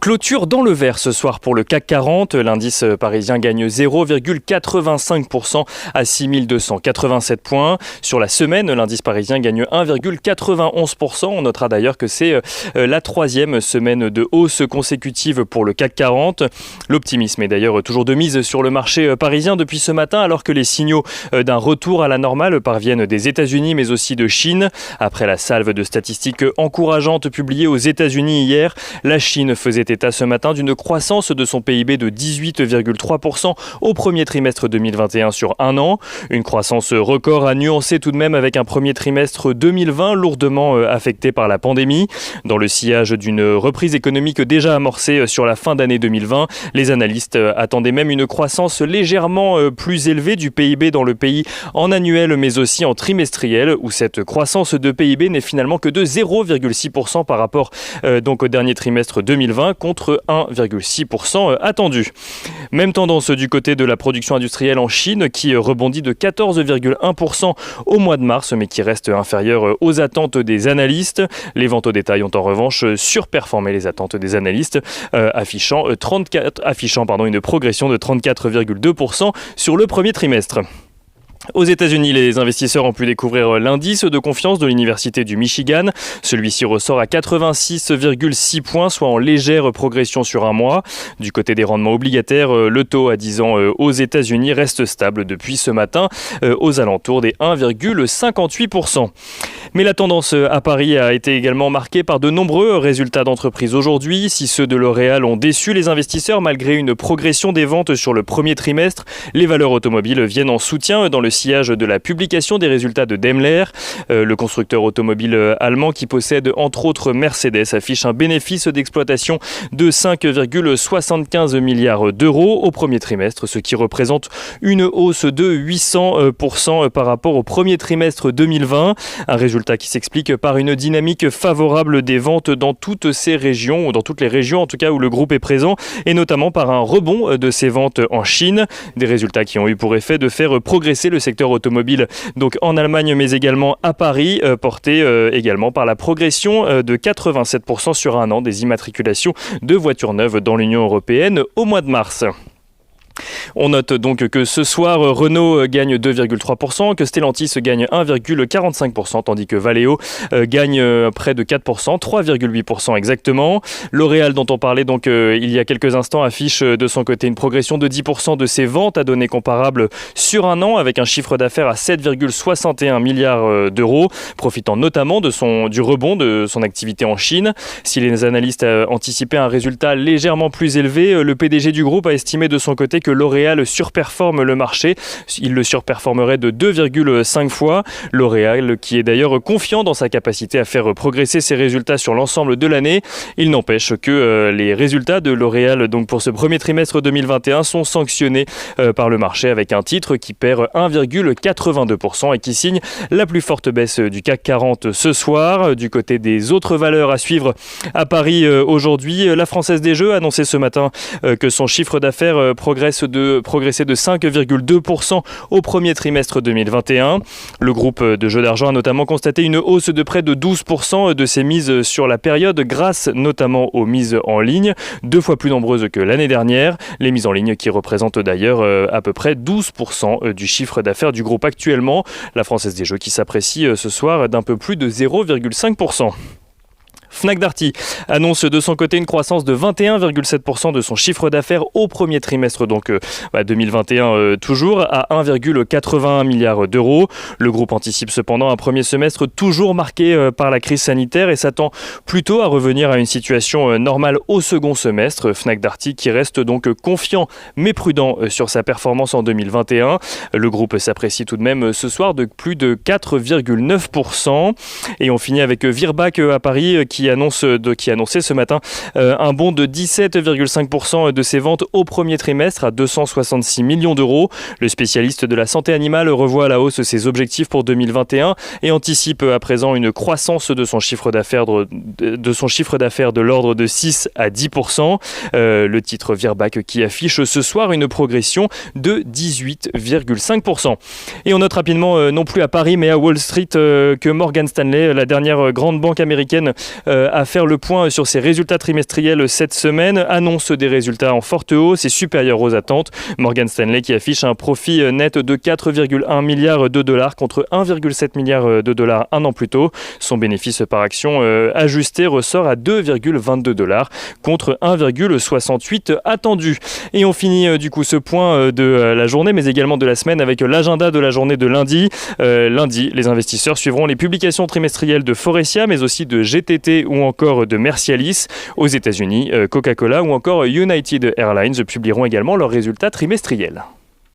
Clôture dans le vert ce soir pour le CAC 40. L'indice parisien gagne 0,85% à 6287 points. Sur la semaine, l'indice parisien gagne 1,91%. On notera d'ailleurs que c'est la troisième semaine de hausse consécutive pour le CAC 40. L'optimisme est d'ailleurs toujours de mise sur le marché parisien depuis ce matin, alors que les signaux d'un retour à la normale parviennent des États-Unis mais aussi de Chine. Après la salve de statistiques encourageantes publiées aux États-Unis hier, la Chine faisait état ce matin d'une croissance de son PIB de 18,3% au premier trimestre 2021 sur un an. Une croissance record à nuancer tout de même avec un premier trimestre 2020 lourdement affecté par la pandémie. Dans le sillage d'une reprise économique déjà amorcée sur la fin d'année 2020, les analystes attendaient même une croissance légèrement plus élevée du PIB dans le pays en annuel mais aussi en trimestriel, où cette croissance de PIB n'est finalement que de 0,6% par rapport donc au dernier trimestre 2020 contre 1,6% attendu. Même tendance du côté de la production industrielle en Chine qui rebondit de 14,1% au mois de mars mais qui reste inférieure aux attentes des analystes. Les ventes au détail ont en revanche surperformé les attentes des analystes affichant une progression de 34,2% sur le premier trimestre. Aux États-Unis, les investisseurs ont pu découvrir l'indice de confiance de l'Université du Michigan. Celui-ci ressort à 86,6 points, soit en légère progression sur un mois. Du côté des rendements obligataires, le taux à 10 ans aux États-Unis reste stable depuis ce matin, aux alentours des 1,58%. Mais la tendance à Paris a été également marquée par de nombreux résultats d'entreprise aujourd'hui. Si ceux de L'Oréal ont déçu les investisseurs malgré une progression des ventes sur le premier trimestre, les valeurs automobiles viennent en soutien dans le sillage de la publication des résultats de Daimler. Le constructeur automobile allemand qui possède entre autres Mercedes affiche un bénéfice d'exploitation de 5,75 milliards d'euros au premier trimestre, ce qui représente une hausse de 800% par rapport au premier trimestre 2020. Un résultat qui s'explique par une dynamique favorable des ventes dans toutes ces régions, ou dans toutes les régions en tout cas où le groupe est présent, et notamment par un rebond de ses ventes en Chine. Des résultats qui ont eu pour effet de faire progresser le secteur automobile donc en Allemagne mais également à Paris, porté également par la progression de 87% sur un an des immatriculations de voitures neuves dans l'Union européenne au mois de mars. On note donc que ce soir, Renault gagne 2,3%, que Stellantis gagne 1,45%, tandis que Valeo gagne près de 4%, 3,8% exactement. L'Oréal, dont on parlait donc il y a quelques instants, affiche de son côté une progression de 10% de ses ventes à données comparables sur un an, avec un chiffre d'affaires à 7,61 milliards d'euros, profitant notamment du rebond de son activité en Chine. Si les analystes anticipaient un résultat légèrement plus élevé, le PDG du groupe a estimé de son côté que L'Oréal surperforme le marché. Il le surperformerait de 2,5 fois. L'Oréal qui est d'ailleurs confiant dans sa capacité à faire progresser ses résultats sur l'ensemble de l'année. Il n'empêche que les résultats de L'Oréal donc pour ce premier trimestre 2021 sont sanctionnés par le marché avec un titre qui perd 1,82% et qui signe la plus forte baisse du CAC 40 ce soir. Du côté des autres valeurs à suivre à Paris aujourd'hui, la Française des Jeux a annoncé ce matin que son chiffre d'affaires progressait de 5,2% au premier trimestre 2021. Le groupe de jeux d'argent a notamment constaté une hausse de près de 12% de ses mises sur la période grâce notamment aux mises en ligne, 2 fois plus nombreuses que l'année dernière. Les mises en ligne qui représentent d'ailleurs à peu près 12% du chiffre d'affaires du groupe actuellement. La Française des Jeux qui s'apprécie ce soir d'un peu plus de 0,5%. Fnac Darty annonce de son côté une croissance de 21,7% de son chiffre d'affaires au premier trimestre 2021 toujours à 1,81 milliard d'euros. Le groupe anticipe cependant un premier semestre toujours marqué par la crise sanitaire et s'attend plutôt à revenir à une situation normale au second semestre. Fnac Darty qui reste donc confiant mais prudent sur sa performance en 2021. Le groupe s'apprécie tout de même ce soir de plus de 4,9%. Et on finit avec Virbac à Paris qui annonçait ce matin un bond de 17,5% de ses ventes au premier trimestre à 266 millions d'euros. Le spécialiste de la santé animale revoit à la hausse ses objectifs pour 2021 et anticipe à présent une croissance de son chiffre d'affaires de l'ordre de 6 à 10%. Le titre Virbac qui affiche ce soir une progression de 18,5%. Et on note rapidement, non plus à Paris mais à Wall Street, que Morgan Stanley, la dernière grande banque américaine, à faire le point sur ses résultats trimestriels cette semaine, annonce des résultats en forte hausse et supérieurs aux attentes. Morgan Stanley qui affiche un profit net de 4,1 milliards de dollars contre 1,7 milliard de dollars un an plus tôt. Son bénéfice par action ajusté ressort à 2,22 dollars contre 1,68 attendu. Et on finit du coup ce point de la journée mais également de la semaine avec l'agenda de la journée de lundi. Lundi, les investisseurs suivront les publications trimestrielles de Forestia mais aussi de GTT ou encore de Mercialis. Aux États-Unis, Coca-Cola ou encore United Airlines publieront également leurs résultats trimestriels.